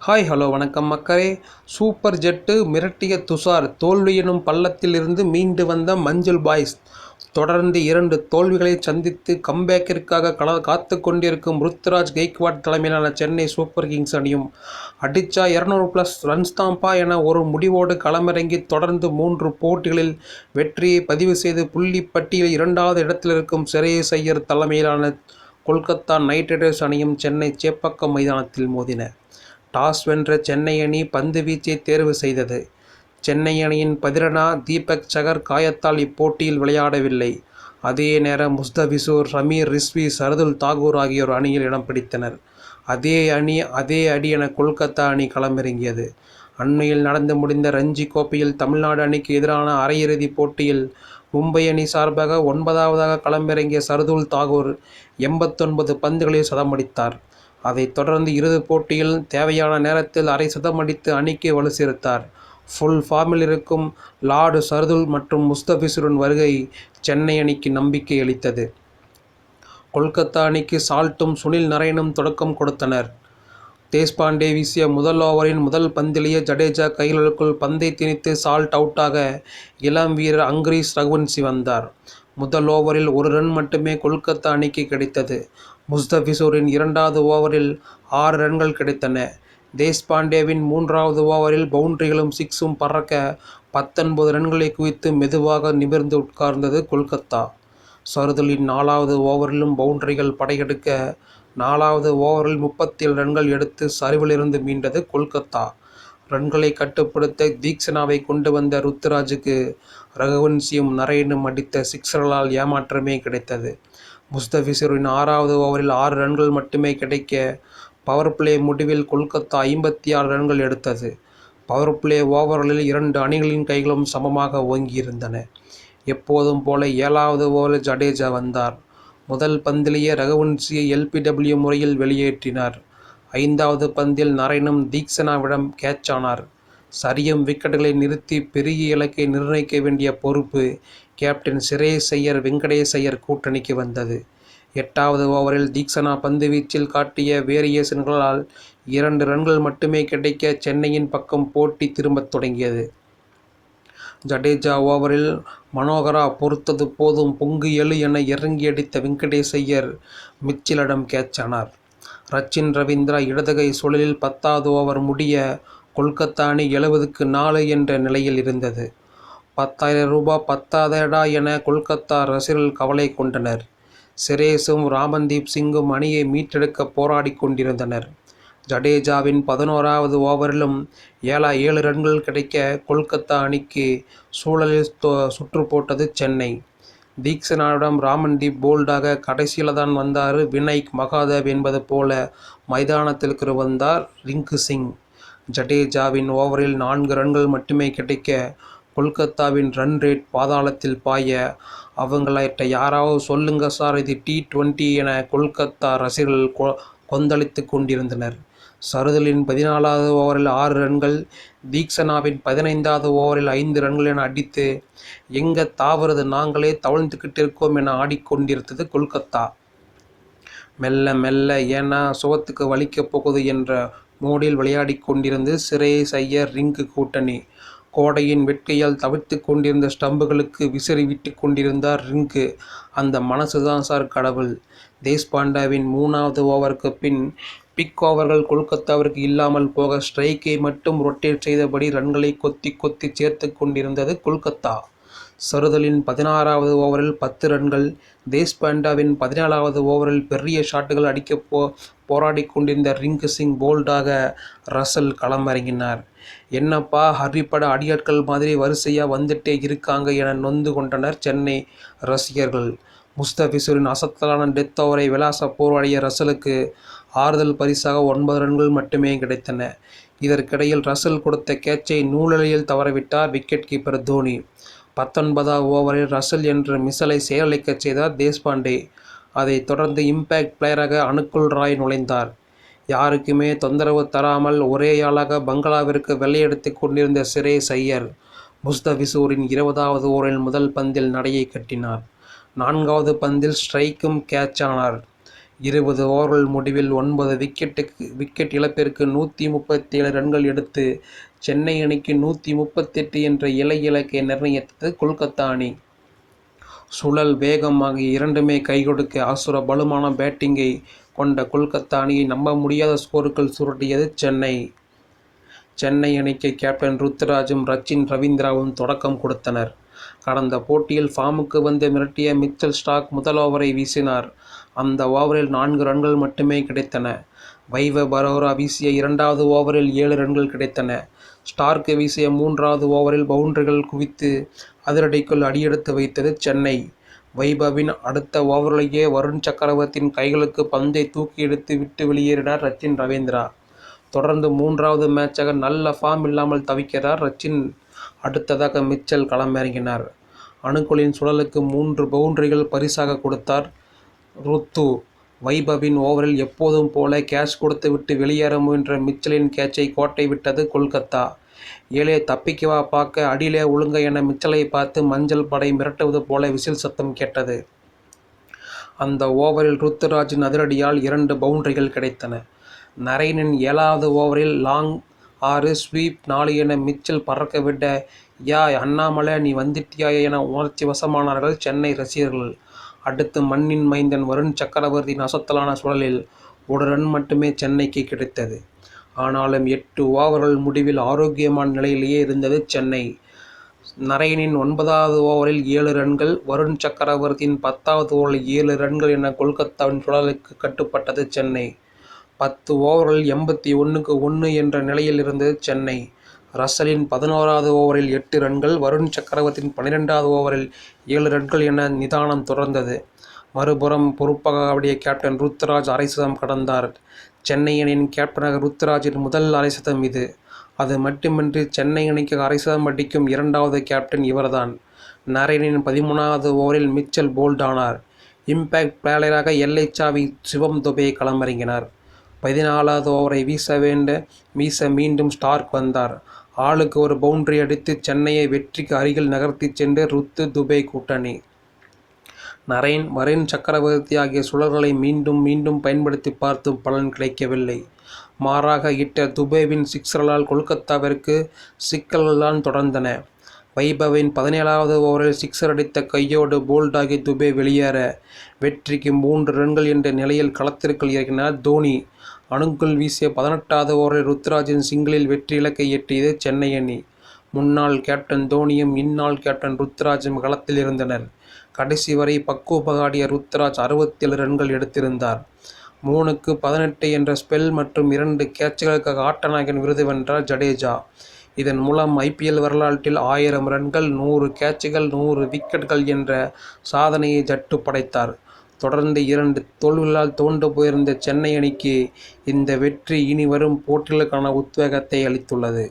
Hi hello வணக்கம் மக்களே. Super jet மிரட்டிய துஷார், தோல்வி எனும் பள்ளத்தில் இருந்து மீண்டு வந்த மஞ்சுள் பாய்ஸ். தொடர்ந்து 2 தோல்விகளை சந்தித்து கம்பேக்கிற்காக காத்து கொண்டிருக்கும் ருத்துராஜ் கெய்க்வாட் தலைமையிலான சென்னை சூப்பர் கிங்ஸ் அணியும் அடிச்சா 200+ ரன்ஸ் தான்ப்பா என ஒரு முடிவோடு களமிறங்கி தொடர்ந்து 3 போட்டிகளில் வெற்றியை பதிவு செய்து புள்ளி பட்டியலில் 2வது இடத்தில் இருக்கும் ஸ்ரேயஸ் ஐயர் தலைமையிலான கொல்கத்தா நைட் ரைடர்ஸ் அணியும் சென்னை சேப்பாக்கம் மைதானத்தில் மோதின. டாஸ் வென்ற சென்னை அணி பந்து வீச்சை தேர்வு செய்தது. சென்னை அணியின் பதிரனா தீபக் சகர் காயத்தால் இப்போட்டியில் விளையாடவில்லை. அதே நேரம் முஸ்தபிசூர், சமீர் ரிஸ்வி, சர்துல் தாக்கூர் ஆகியோர் அணியில் இடம் பிடித்தனர். அதே அடி என கொல்கத்தா அணி களமிறங்கியது. அண்மையில் நடந்து முடிந்த ரஞ்சி கோப்பையில் தமிழ்நாடு அணிக்கு எதிரான அரையிறுதிப் போட்டியில் மும்பை அணி சார்பாக 9வதாக களமிறங்கிய சர்துல் தாக்கூர் 89 பந்துகளில் சதமடித்தார். அதைத் தொடர்ந்து இறுதிப் போட்டியில் தேவையான நேரத்தில் அரை சதமடித்து அணிக்கு வலு சேர்த்தார். ஃபுல் ஃபார்மில் இருக்கும் லார்டு சர்துல் மற்றும் முஸ்தபிசூரின் வருகை சென்னை அணிக்கு நம்பிக்கை அளித்தது. கொல்கத்தா அணிக்கு சால்ட்டும் சுனில் நரைனும் தொடக்கம் கொடுத்தனர். தேஷ்பாண்டே வீசிய முதல் ஓவரின் முதல் பந்திலேயே ஜடேஜா கைகளுக்குள் பந்தை திணித்து சால்ட் அவுட்டாக இளம் வீரர் அங்கரீஷ் ரகுவன்சி வந்தார். முதல் ஓவரில் 1 ரன் மட்டுமே கொல்கத்தா அணிக்கு கிடைத்தது. முஸ்தபிசூரின் 2வது ஓவரில் 6 ரன்கள் கிடைத்தன. தேஷ்பாண்டேவின் 3வது ஓவரில் பவுண்டரிகளும் 6ம் பறக்க 19 ரன்களை குவித்து மெதுவாக நிமிர்ந்து உட்கார்ந்தது கொல்கத்தா. சர்துலின் 4வது ஓவரிலும் பவுண்டரிகள் படையெடுக்க 4வது ஓவரில் 37 ரன்கள் எடுத்து சரிவிலிருந்து மீண்டது கொல்கத்தா. ரன்களை கட்டுப்படுத்த தீக்ஷனாவை கொண்டு வந்த ருத்துராஜுக்கு ரகுவன்சியும் நரைனும் அடித்த சிக்ஸர்களால் ஏமாற்றமே கிடைத்தது. முஸ்தபிசூரின் 6வது ஓவரில் 6 ரன்கள் மட்டுமே கிடைக்க பவர் பிளே முடிவில் கொல்கத்தா 56 ரன்கள் எடுத்தது. பவர் பிளே ஓவர்களில் 2 அணிகளின் கைகளும் சமமாக ஓங்கியிருந்தன. எப்போதும் போல 7வது ஓவரில் ஜடேஜா வந்தார். முதல் பந்திலேயே ரகுவன்சியை LBW முறையில் வெளியேற்றினார். 5வது பந்தில் நரைனும் தீக்ஷனாவிடம் கேட்ச் ஆனார். சரியும் விக்கெட்டுகளை நிறுத்தி பெரிய இலக்கை நிர்ணயிக்க வேண்டிய பொறுப்பு கேப்டன் ஸ்ரேயஸ் ஐயர் வெங்கடேஷ் ஐயர் கூட்டணிக்கு வந்தது. 8வது ஓவரில் தீக்ஷனா பந்து வீச்சில் காட்டிய வேரியேஷன்களால் 2 ரன்கள் மட்டுமே கிடைக்க சென்னையின் பக்கம் போட்டி திரும்பத் தொடங்கியது. ஜடேஜா ஓவரில் மனோகரா பொறுத்தது போதும் பொங்கு எழு என இறங்கி அடித்த வெங்கடேஷ் ஐயர் மிச்சிலிடம் கேட்ச் ஆனார். ரச்சின் ரவீந்திரா இடதுகை சுழலில் 10வது ஓவர் முடிய கொல்கத்தா அணி 70க்கு 4 என்ற நிலையில் இருந்தது. 10,000 ரூபாய் பத்தாதேடா என கொல்கத்தா ரசிகர்கள் கவலை கொண்டனர். ஸ்ரேயஸும் ராமன்தீப் சிங்கும் அணியை மீட்டெடுக்க போராடி கொண்டிருந்தனர். ஜடேஜாவின் 11வது ஓவரிலும் 7 ரன்கள் கிடைக்க கொல்கத்தா அணிக்கு சூழலில் சுற்று போட்டது சென்னை. தீக்ஷனாவிடம் ராமன்தீப் போல்டாக கடைசியில் தான் வந்தார் விநாயக் மகாதேவ் என்பது போல மைதானத்திற்கு வந்தார் ரிங்கு சிங். ஜடேஜாவின் ஓவரில் 4 ரன்கள் மட்டுமே கிடைக்க கொல்கத்தாவின் ரன் ரேட் பாதாளத்தில் பாய, அவங்கள்ட்ட யாராவது சொல்லுங்க சார், இது T20 என கொல்கத்தா ரசிகர்கள் கொந்தளித்து கொண்டிருந்தனர். சர்துலின் 14வது ஓவரில் 6 ரன்கள், தீக்ஷனாவின் 15வது ஓவரில் 5 ரன்கள் என அடித்து எங்க தாவறது, நாங்களே தவழ்ந்துக்கிட்டு இருக்கோம் என ஆடிக்கொண்டிருந்தது கொல்கத்தா. மெல்ல மெல்ல ஏன்னா சுகத்துக்கு வலிக்கப் போகுது என்ற மோடில் விளையாடி கொண்டிருந்து ஸ்ரேயஸ் ஐயர் ரிங்கு கூட்டணி. கோடையின் வெட்கையால் தவிர்த்து கொண்டிருந்த ஸ்டம்புகளுக்கு விசிறி விட்டு கொண்டிருந்தார் ரிங்கு. அந்த மனசுதான் சார் கடவுள். தேஷ்பாண்டேவின் 3வது ஓவருக்கு பின் பிக் ஓவர்கள் கொல்கத்தாவிற்கு இல்லாமல் போக ஸ்ட்ரைக்கை மட்டும் ரொட்டேட் செய்தபடி ரன்களை கொத்தி கொத்தி சேர்த்து கொண்டிருந்தது கொல்கத்தா. சர்துலின் 16வது ஓவரில் 10 ரன்கள், தேஷ்பாண்டேவின் 17வது ஓவரில் பெரிய ஷாட்டுகள் அடிக்க போராடி கொண்டிருந்த ரிங்கு சிங் போல்டாக ரசல் களமிறங்கினார். என்னப்பா ஹரிப்பட அடியாட்கள் மாதிரி வரிசையாக வந்துட்டே இருக்காங்க என நொந்து கொண்டனர் சென்னை ரசிகர்கள். முஸ்தபிசூரின் அசத்தலான டெத் ஓவரை விளாச போராடிய ரசலுக்கு ஆறுதல் பரிசாக 9 ரன்கள் மட்டுமே கிடைத்தன. இதற்கிடையில் ரசல் கொடுத்த கேட்சை நூலிழையில் தவறவிட்டார் விக்கெட் கீப்பர் தோனி. 19வது ஓவரில் ரசல் என்ற மிசலை செயலிழக்க செய்தார் தேஷ்பாண்டே. அதைத் தொடர்ந்து இம்பேக்ட் பிளேயராக அனுகுல் ராய் நுழைந்தார். யாருக்குமே தொந்தரவு தராமல் ஒரேயாளாக பங்களாவிற்கு வெள்ளையடித்து கொண்டிருந்த ஸ்ரேயஸ் ஐயர் முஸ்தபிசூரின் 20வது ஓவரில் முதல் பந்தில் நடையை கட்டினார். 4வது பந்தில் ஸ்ட்ரைக்கும் கேட்ச் ஆனார். 20 ஓவர்கள் முடிவில் 9 விக்கெட் இழப்பிற்கு 137 ரன்கள் எடுத்து சென்னை அணிக்கு 138 என்ற இலக்கை நிர்ணயித்தது கொல்கத்தா அணி. சுழல், வேகம் ஆகிய இரண்டுமே கைகொடுக்க அசுர பலமான பேட்டிங்கை கொண்ட கொல்கத்தா அணியை நம்ப முடியாத ஸ்கோருக்குள் சுருட்டியது சென்னை. சென்னை அணிக்கு கேப்டன் ருத்துராஜும் ரச்சின் ரவீந்திராவும் தொடக்கம் கொடுத்தனர். கடந்த போட்டியில் ஃபார்முக்கு வந்து மிரட்டிய மிச்சல் ஸ்டார்க் முதல் ஓவரை வீசினார். அந்த ஓவரில் 4 ரன்கள் மட்டுமே கிடைத்தன. வைபவ் பரோரா வீசிய 2வது ஓவரில் 7 ரன்கள் கிடைத்தன. ஸ்டார்க் வீசிய 3வது ஓவரில் பவுண்டரிகள் குவித்து அதிரடிக்குள் அடியெடுத்து வைத்தது சென்னை. வைபவின் அடுத்த ஓவரிலேயே வருண் சக்கரவர்த்தியின் கைகளுக்கு பந்தை தூக்கி எடுத்து விட்டு வெளியேறினார் ரச்சின் ரவீந்திரா. தொடர்ந்து 3வது மேட்சாக நல்ல ஃபார்ம் இல்லாமல் தவிக்கிறார் ரச்சின். அடுத்ததாக மிச்சல் களமிறங்கினார். அணுக்களின் சுழலுக்கு 3 பவுண்டரிகள் பரிசாக கொடுத்தார் ருத்து. வைபவின் ஓவரில் எப்போதும் போல கேட்ச் கொடுத்துவிட்டு வெளியேற முயன்ற மிச்சலின் கேட்சை கோட்டை விட்டது கொல்கத்தா. ஏலே தப்பிக்கவா பார்க்க, அடியிலே ஒழுங்க என மிச்சலை பார்த்து மஞ்சள் படை மிரட்டுவது போல விசில் சத்தம் கேட்டது. அந்த ஓவரில் ருத்துராஜின் அதிரடியால் 2 பவுண்டரிகள் கிடைத்தன. நரேனின் 7வது ஓவரில் லாங் 6, ஸ்வீப் 4 என மிச்சல் பறக்க விட, யா அண்ணாமலை நீ வந்துட்டியா என உணர்ச்சி வசமானார்கள் சென்னை ரசிகர்கள். அடுத்து மண்ணின் மைந்தன் வருண் சக்கரவர்த்தியின் அசத்தலான சுழலில் 1 ரன் மட்டுமே சென்னைக்கு கிடைத்தது. ஆனாலும் 8 ஓவர்கள் முடிவில் ஆரோக்கியமான நிலையிலேயே இருந்தது சென்னை. நரேனின் 9வது ஓவரில் 7 ரன்கள், வருண் சக்கரவர்த்தியின் 10வது ஓவரில் 7 ரன்கள் என கொல்கத்தாவின் சுழலுக்கு கட்டுப்பட்டது சென்னை. 10 ஓவர்களில் 81க்கு 1 என்ற நிலையில் இருந்தது சென்னை. ரசலின் 11வது ஓவரில் 8 ரன்கள், வருண் சக்கரவர்த்தியின் 12வது ஓவரில் 7 ரன்கள் என நிதானம் தொடர்ந்தது. மறுபுறம் பொறுப்பாக ஆடிய கேப்டன் ருத்துராஜ் அரை சதம் கடந்தார். சென்னை அணியின் கேப்டனாக ருத்துராஜின் முதல் அரை சதம் இது. அது மட்டுமின்றி சென்னை அணிக்கு அரை சதம் அடிக்கும் 2வது கேப்டன் இவர்தான். நரேனின் 13வது ஓவரில் மிச்சல் போல்ட் ஆனார். இம்பேக்ட் பிளேயராக எல்லைச்சாவி சிவம் துபே களமிறங்கினார். 14வது ஓவரை வீச மீண்டும் ஸ்டார்க் வந்தார். ஆளுக்கு ஒரு பவுண்டரி அடித்து சென்னையை வெற்றிக்கு அருகில் நகர்த்திச் சென்று ருத்து துபே கூட்டணி. நரேன், வருண் சக்கரவர்த்தி ஆகிய சுழல்களை மீண்டும் பயன்படுத்தி பார்த்தும் பலன் கிடைக்கவில்லை. மாறாக இட்ட துபேவின் சிக்சர்களால் கொல்கத்தாவிற்கு சிக்கல்கள்தான் தொடர்ந்தன. வைபவின் 17வது ஓவரில் சிக்சர் அடித்த கையோடு போல்டாகி துபே வெளியேற, வெற்றிக்கு 3 ரன்கள் என்ற நிலையில் களத்திற்குள் இறங்கினார் தோனி. அணுக்குள் வீசிய 18வது ஓவரில் ருத்துராஜின் சிங்கிளில் வெற்றி இலக்கை எட்டியது சென்னை அணி. முன்னாள் கேப்டன் தோனியும் இந்நாள் கேப்டன் ருத்துராஜும் களத்தில் இருந்தனர். கடைசி வரை பக்குவமாக ஆடிய ருத்துராஜ் 67 ரன்கள் எடுத்திருந்தார். 3க்கு 18 என்ற ஸ்பெல் மற்றும் 2 கேட்சுகளுக்காக ஆட்டநாயகன் விருது வென்றார் ஜடேஜா. இதன் மூலம் IPL வரலாற்றில் 1000 ரன்கள், 100 கேட்சுகள், 100 விக்கெட்டுகள் என்ற சாதனையை ஜட்டு படைத்தார். தொடர்ந்து 2 தோல்விகளால் துவண்டு போயிருந்த சென்னை அணிக்கு இந்த வெற்றி இனி வரும் போட்டிகளுக்கான உத்வேகத்தை அளித்துள்ளது.